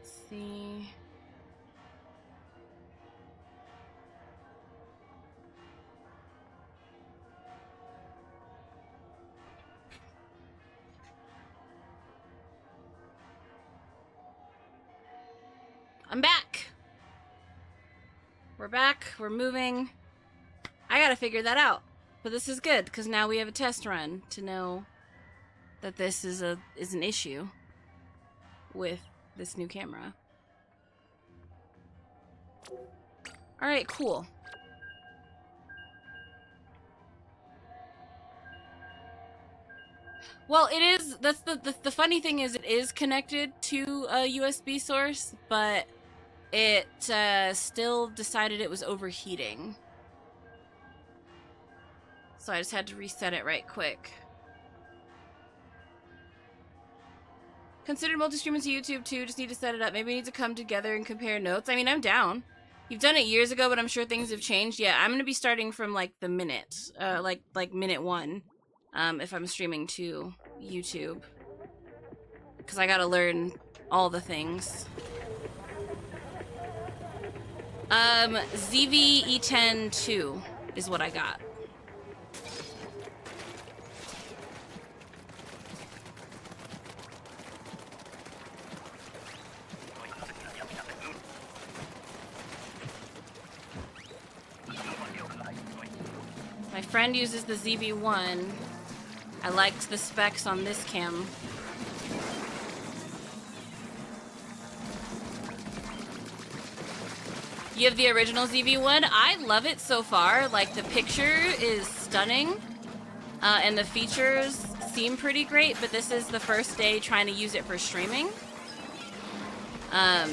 Let's see. I'm back. We're back. We're moving. I gotta figure that out. But this is good, because now we have a test run to know that this is an issue with this new camera. Alright, cool. Well, it is, that's the funny thing is it is connected to a USB source, but it still decided it was overheating. So I just had to reset it right quick. Considered multi-streaming to YouTube too, just need to set it up. Maybe we need to come together and compare notes. I mean, I'm down. You've done it years ago, but I'm sure things have changed. Yeah, I'm gonna be starting from like the minute, like minute 1, if I'm streaming to YouTube. Because I gotta learn all the things. ZV-E10-2 is what I got. My friend uses the ZV-1. I liked the specs on this cam. You have the original ZV-1? I love it so far. Like, the picture is stunning, and the features seem pretty great, but this is the first day trying to use it for streaming.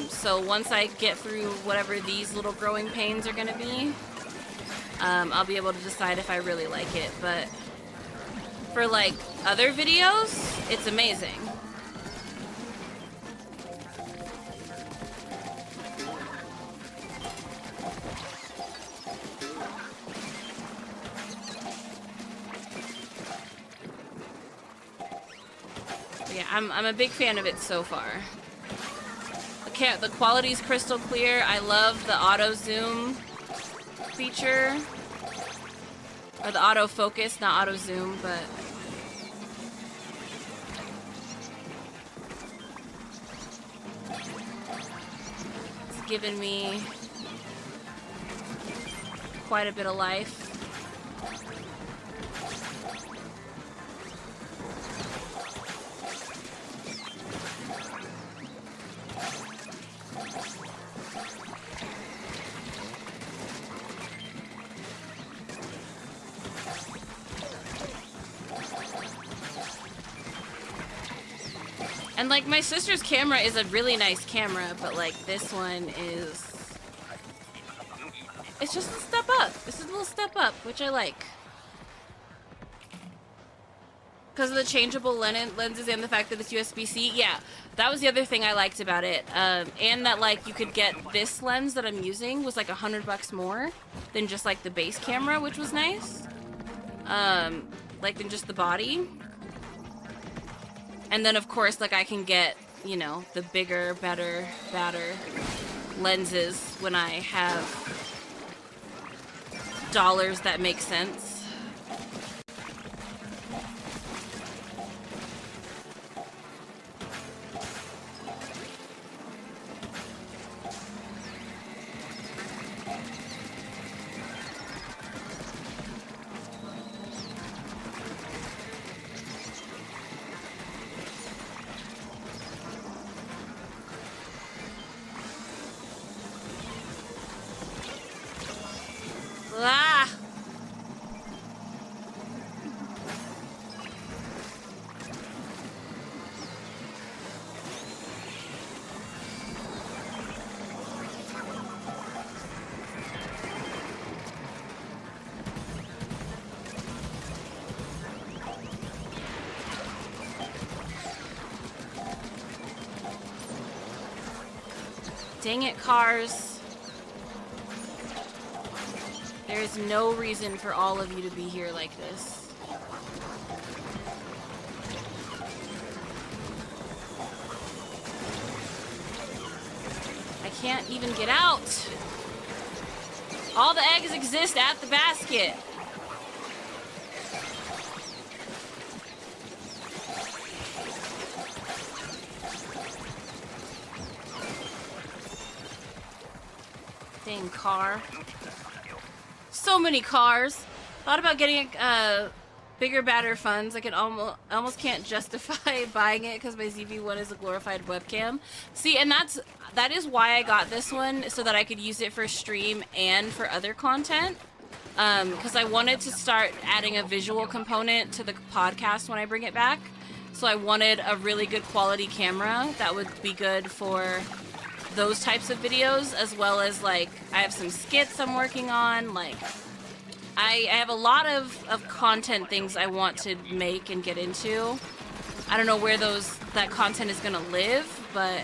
So once I get through whatever these little growing pains are gonna be, I'll be able to decide if I really like it, but for like other videos, it's amazing. But yeah, I'm a big fan of it so far. The quality's crystal clear. I love the auto zoom feature, or the auto focus, not auto zoom, but it's given me quite a bit of life. And like my sister's camera is a really nice camera, but like this one is, it's just a step up. This is a little step up, which I like. Because of the changeable lenses and the fact that it's USB-C. Yeah, that was the other thing I liked about it. And that like you could get this lens that I'm using was like $100 more than just like the base camera, which was nice. Like than just the body. And then, of course, like, I can get, you know, the bigger, better, badder lenses when I have dollars that make sense. Ah! Dang it, cars. There is no reason for all of you to be here like this. can't even get out. All the eggs exist at the basket. Dang car. So many cars. Thought about getting bigger, badder funds. I can almost can't justify buying it because my ZV-1 is a glorified webcam. See, and that is why I got this one, so that I could use it for stream and for other content. Because I wanted to start adding a visual component to the podcast when I bring it back. So I wanted a really good quality camera that would be good for those types of videos, as well as like I have some skits I'm working on. Like I have a lot of content things I want to make and get into. I don't know where that content is gonna live, but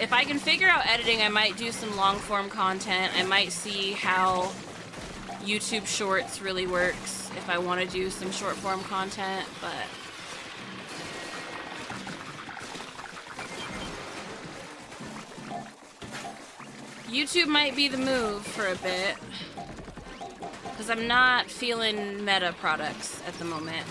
if I can figure out editing, I might do some long form content. I might see how YouTube Shorts really works if I want to do some short form content, but YouTube might be the move for a bit, because I'm not feeling meta products at the moment.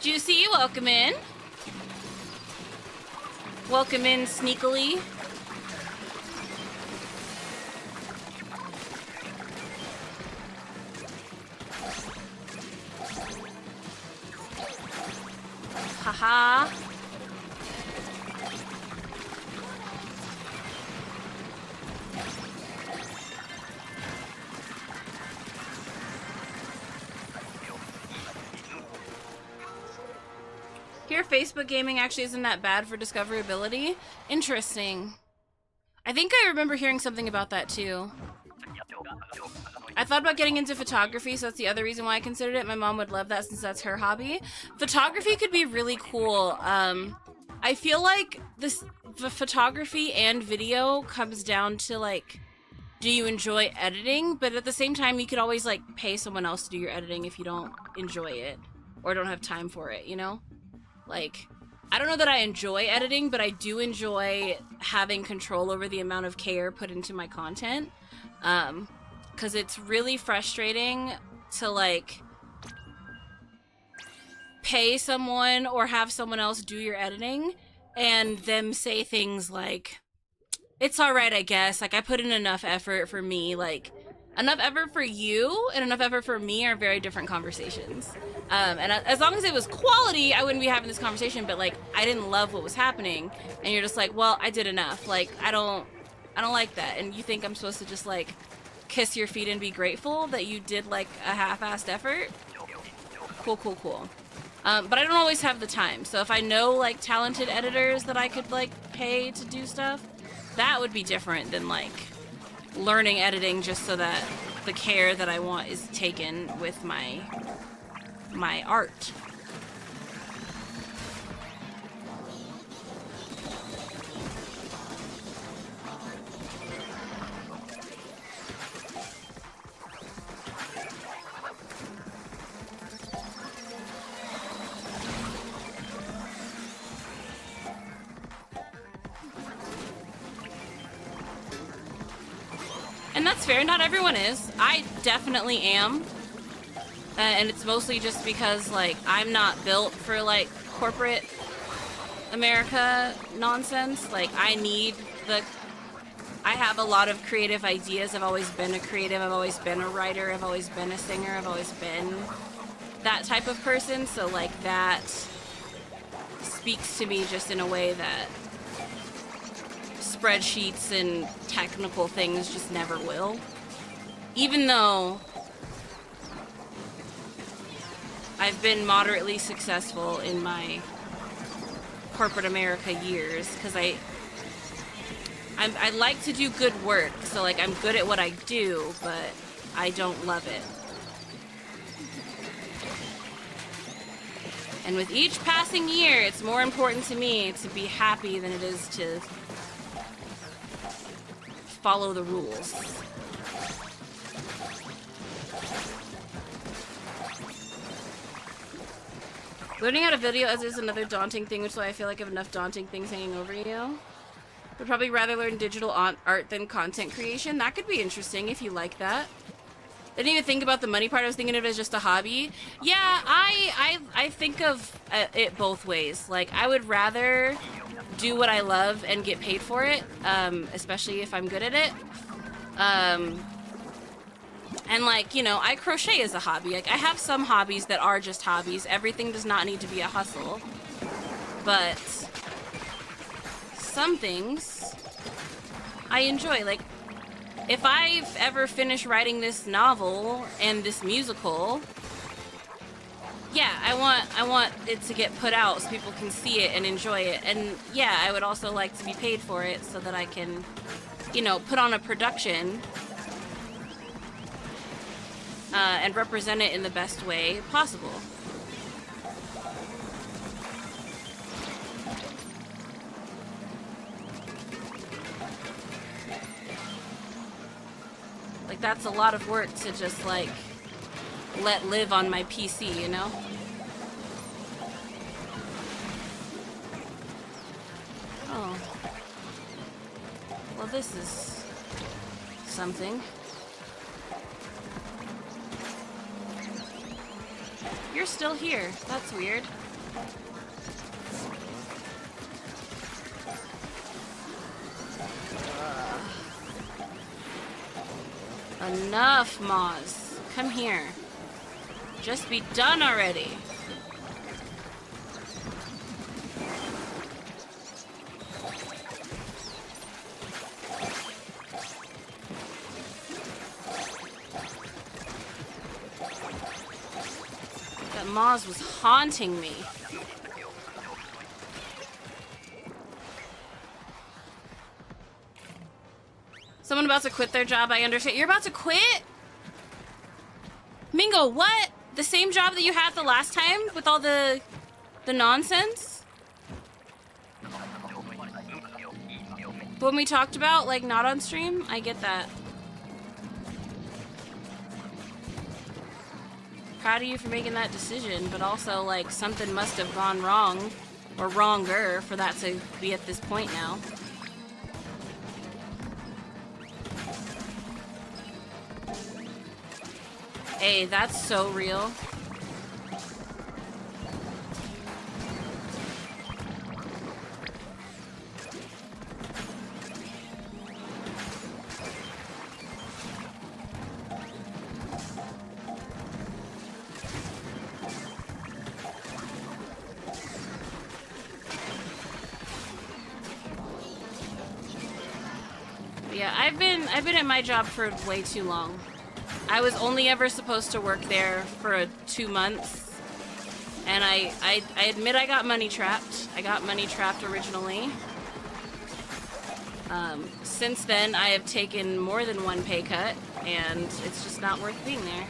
Juicy, welcome in. Welcome in sneakily. Haha. Here, Facebook gaming actually isn't that bad for discoverability. Interesting. I think I remember hearing something about that too. I thought about getting into photography, so that's the other reason why I considered it. My mom would love that since that's her hobby. Photography could be really cool. I feel like the photography and video comes down to like, do you enjoy editing? But at the same time, you could always like pay someone else to do your editing if you don't enjoy it or don't have time for it, you know? Like, I don't know that I enjoy editing, but I do enjoy having control over the amount of care put into my content. Because it's really frustrating to, like, pay someone or have someone else do your editing and them say things like, it's alright, I guess. Like, I put in enough effort for me. Like, enough effort for you and enough effort for me are very different conversations. And as long as it was quality, I wouldn't be having this conversation, but like, I didn't love what was happening. And you're just like, well, I did enough. Like, I don't like that. And you think I'm supposed to just like kiss your feet and be grateful that you did like a half-assed effort? Cool, cool, cool. But I don't always have the time. So if I know like talented editors that I could like pay to do stuff, that would be different than like learning editing just so that the care that I want is taken with my art. And that's fair, not everyone is. I definitely am. And it's mostly just because, like, I'm not built for, like, corporate America nonsense. Like, I have a lot of creative ideas. I've always been a creative. I've always been a writer. I've always been a singer. I've always been that type of person. So, like, that speaks to me just in a way that spreadsheets and technical things just never will. Even though I've been moderately successful in my corporate America years, because I I like to do good work, so like I'm good at what I do, but I don't love it. And with each passing year, it's more important to me to be happy than it is to follow the rules. Learning how to video as is another daunting thing, which is why I feel like I have enough daunting things hanging over you. Would probably rather learn digital art than content creation. That could be interesting if you like that. I didn't even think about the money part. I was thinking of it as just a hobby. Yeah, I think of it both ways. Like, I would rather do what I love and get paid for it, especially if I'm good at it. And like, you know, I crochet as a hobby. Like, I have some hobbies that are just hobbies. Everything does not need to be a hustle. But some things I enjoy. Like, if I've ever finished writing this novel and this musical, yeah, I want it to get put out so people can see it and enjoy it. And yeah, I would also like to be paid for it so that I can, you know, put on a production and represent it in the best way possible. Like, that's a lot of work to just, like, let live on my PC, you know? Oh. Well, this is something. You're still here. That's weird. Enough, Moz. Come here. Just be done already. That Moz was haunting me. Someone about to quit their job, I understand. You're about to quit? Mingo, what? The same job that you had the last time with all the nonsense? The one we talked about, like, not on stream? I get that. Proud of you for making that decision, but also, like, something must have gone wrong, or wronger, for that to be at this point now. Hey, that's so real. Yeah, I've been at my job for way too long. I was only ever supposed to work there for 2 months, and I admit I got money trapped. I got money trapped originally. Since then, I have taken more than one pay cut, and it's just not worth being there.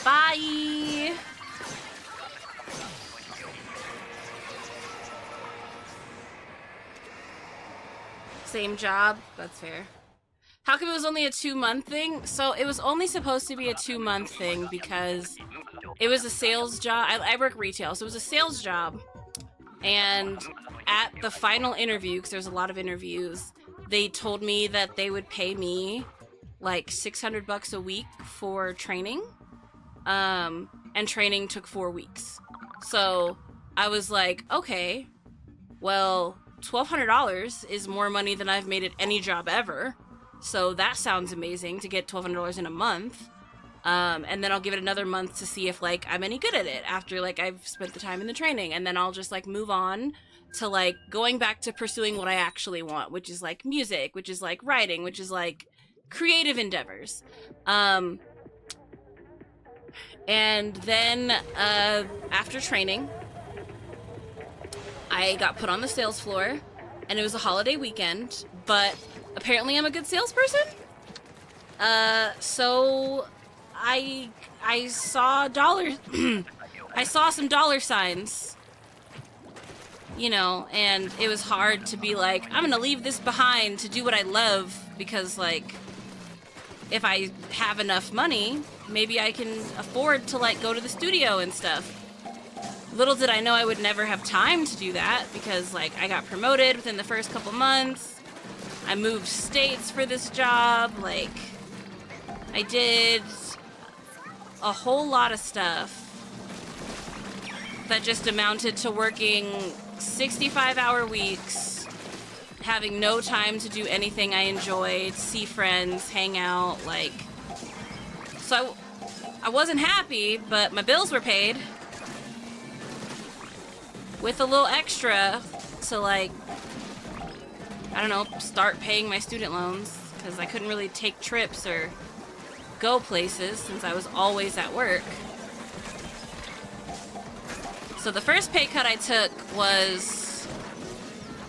Bye! Same job? That's fair. How come it was only a 2-month thing? So it was only supposed to be a 2-month thing because it was a sales job. I work retail, so it was a sales job. And at the final interview, because there's a lot of interviews, they told me that they would pay me like $600 a week for training. And training took 4 weeks. So I was like, okay, Well, $1,200 is more money than I've made at any job ever. So that sounds amazing to get $1,200 in a month. And then I'll give it another month to see if, like, I'm any good at it after, like, I've spent the time in the training. And then I'll just, like, move on to, like, going back to pursuing what I actually want, which is, like, music, which is, like, writing, which is, like, creative endeavors. And then, after training, I got put on the sales floor, and it was a holiday weekend, but apparently I'm a good salesperson. So I saw dollars, I saw some dollar signs, you know, and it was hard to be like, I'm gonna leave this behind to do what I love, because, like, if I have enough money, maybe I can afford to, like, go to the studio and stuff. Little did I know I would never have time to do that, because, like, I got promoted within the first couple months. I moved states for this job. Like, I did a whole lot of stuff that just amounted to working 65-hour weeks, having no time to do anything I enjoyed, see friends, hang out, like... So I wasn't happy, but my bills were paid. With a little extra to, like, I don't know, start paying my student loans, because I couldn't really take trips or go places since I was always at work. So the first pay cut I took was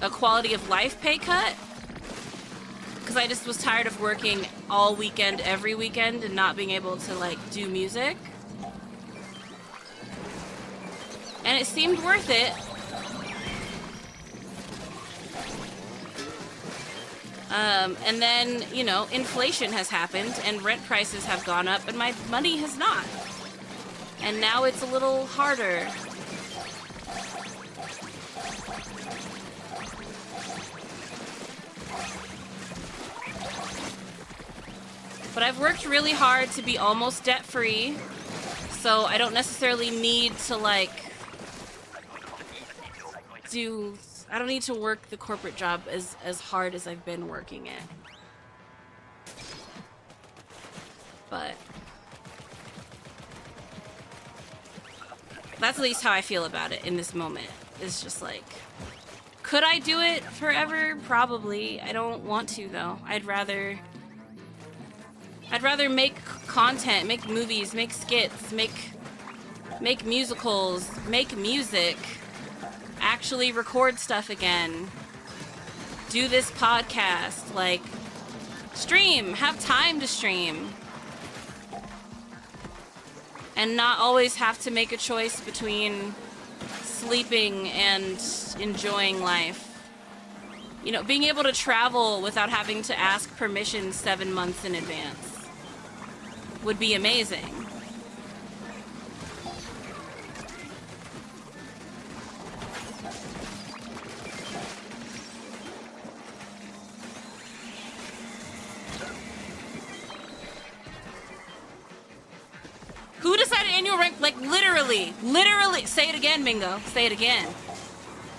a quality of life pay cut, because I just was tired of working all weekend, every weekend, and not being able to, like, do music. And it seemed worth it. And then, you know, inflation has happened, and rent prices have gone up, and my money has not. And now it's a little harder. But I've worked really hard to be almost debt-free, so I don't necessarily need to, like, I don't need to work the corporate job as hard as I've been working it. But that's at least how I feel about it in this moment. It's just like, could I do it forever? Probably. I don't want to, though. I'd rather make content, make movies, make skits, make musicals, make music, actually record stuff again, do this podcast, like, stream, have time to stream, and not always have to make a choice between sleeping and enjoying life. You know, being able to travel without having to ask permission 7 months in advance would be amazing. Who decided annual rank? Like, literally. Say it again, Mingo. Say it again.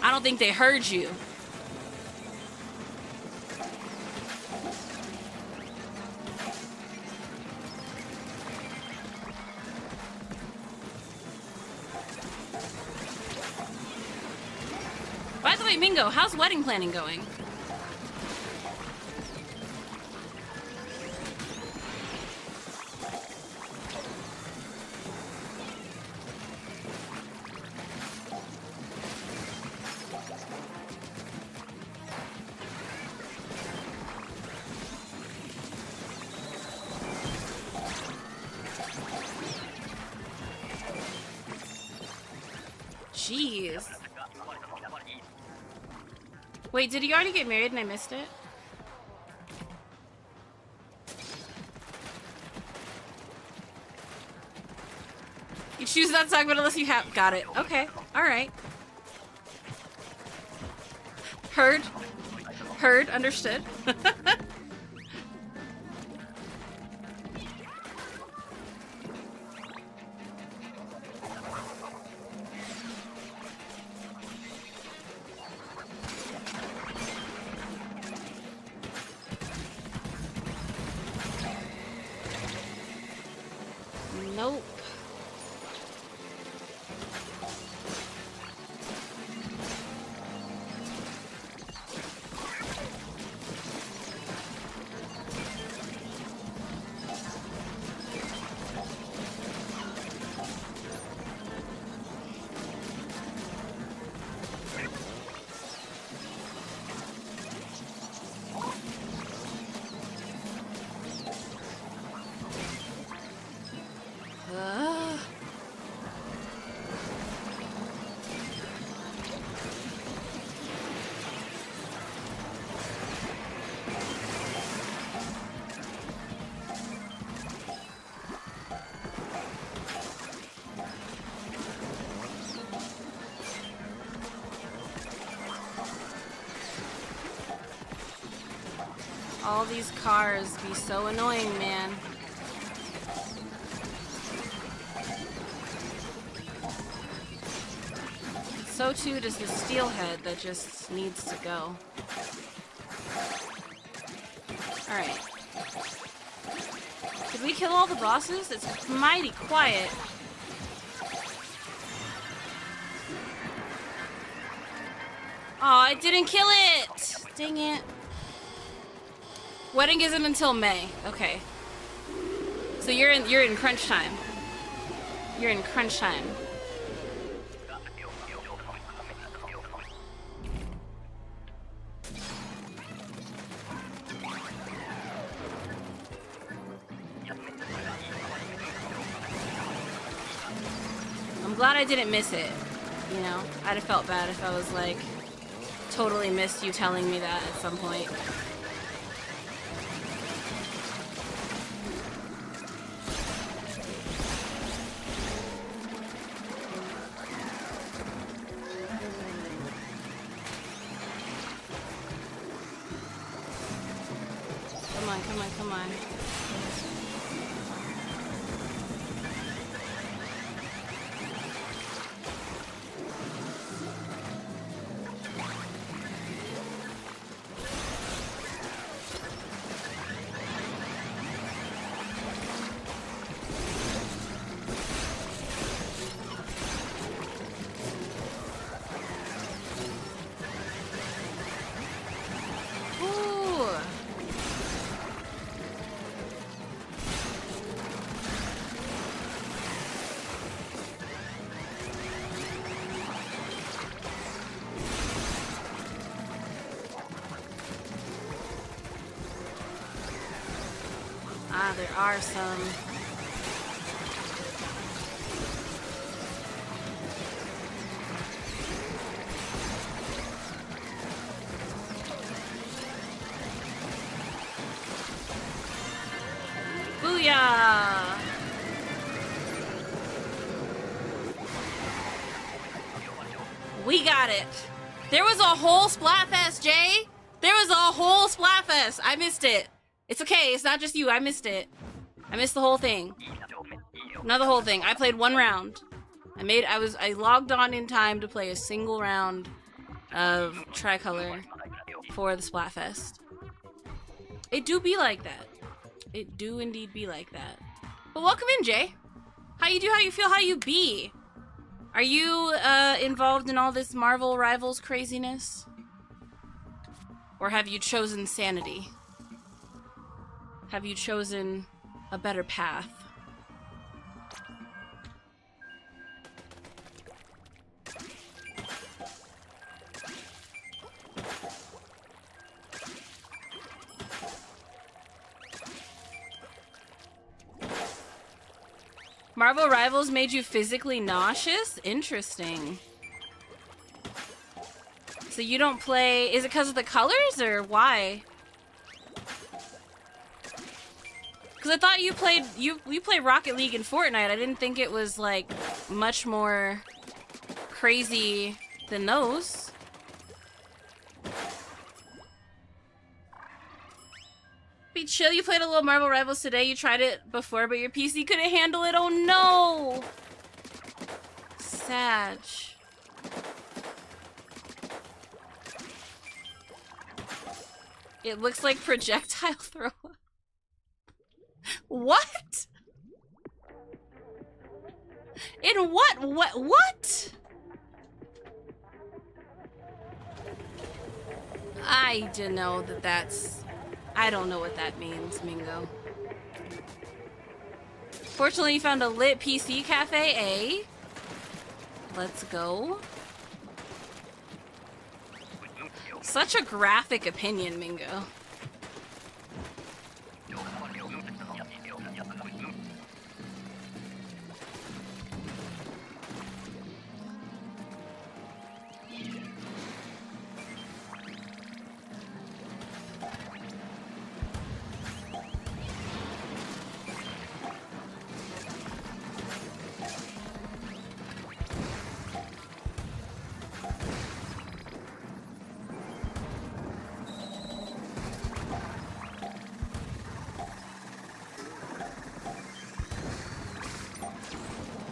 I don't think they heard you. By the way, Mingo, how's wedding planning going? Jeez. Wait, did he already get married and I missed it? You choose not to talk about it unless you have... Got it. Okay. Alright. Heard. Heard. Understood. Nope. All these cars be so annoying, man. So too does the steelhead that just needs to go. Alright. Did we kill all the bosses? It's mighty quiet. Aw, I didn't kill it! Dang it. Wedding isn't until May. Okay. So you're in crunch time. You're in crunch time. I'm glad I didn't miss it. You know, I'd have felt bad if I was like totally missed you telling me that at some point. Come on. There are some. Booyah! We got it. There was a whole Splatfest, Jay. There was a whole Splatfest. I missed it. It's okay, it's not just you, I missed it. I missed the whole thing. Not the whole thing, I played one round. I logged on in time to play a single round of Tricolor for the Splatfest. It do be like that. It do indeed be like that. But welcome in, Jay. How you do, how you feel, how you be? Are you involved in all this Marvel Rivals craziness? Or have you chosen sanity? Have you chosen a better path? Marvel Rivals made you physically nauseous? Interesting. So you don't play... Is it because of the colors, or why? Because I thought you played... You play Rocket League and Fortnite. I didn't think it was, like, much more crazy than those. Be chill, you played a little Marvel Rivals today. You tried it before, but your PC couldn't handle it. Oh, no! Sad. It looks like projectile throw. What? In what? What? I don't know that's... I don't know what that means, Mingo. Fortunately, you found a lit PC cafe, eh? Let's go. Such a graphic opinion, Mingo.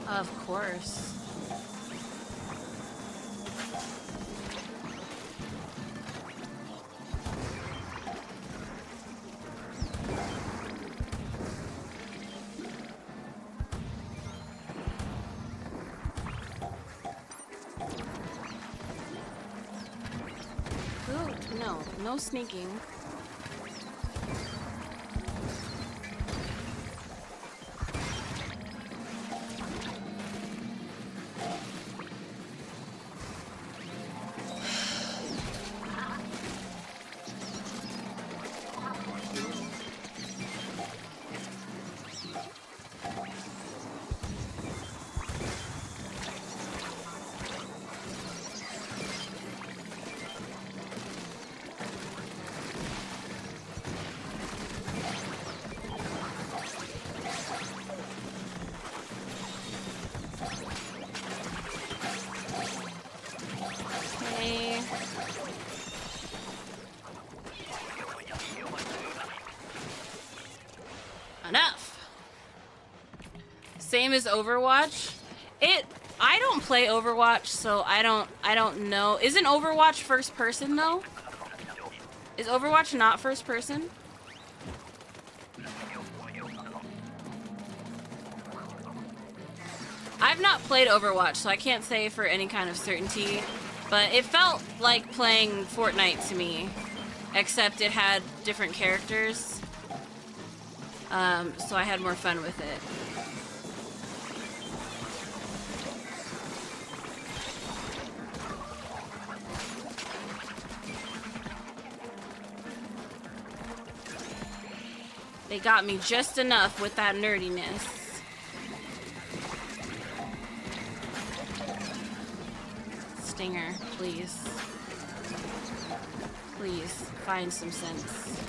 Of course. Ooh, no sneaking. Enough. Same as Overwatch. I don't play Overwatch, so I don't know. Isn't Overwatch first person though? Is Overwatch not first person? I've not played Overwatch, so I can't say for any kind of certainty, but it felt like playing Fortnite to me, except it had different characters. So I had more fun with it. They got me just enough with that nerdiness. Stinger, please. Please, find some sense.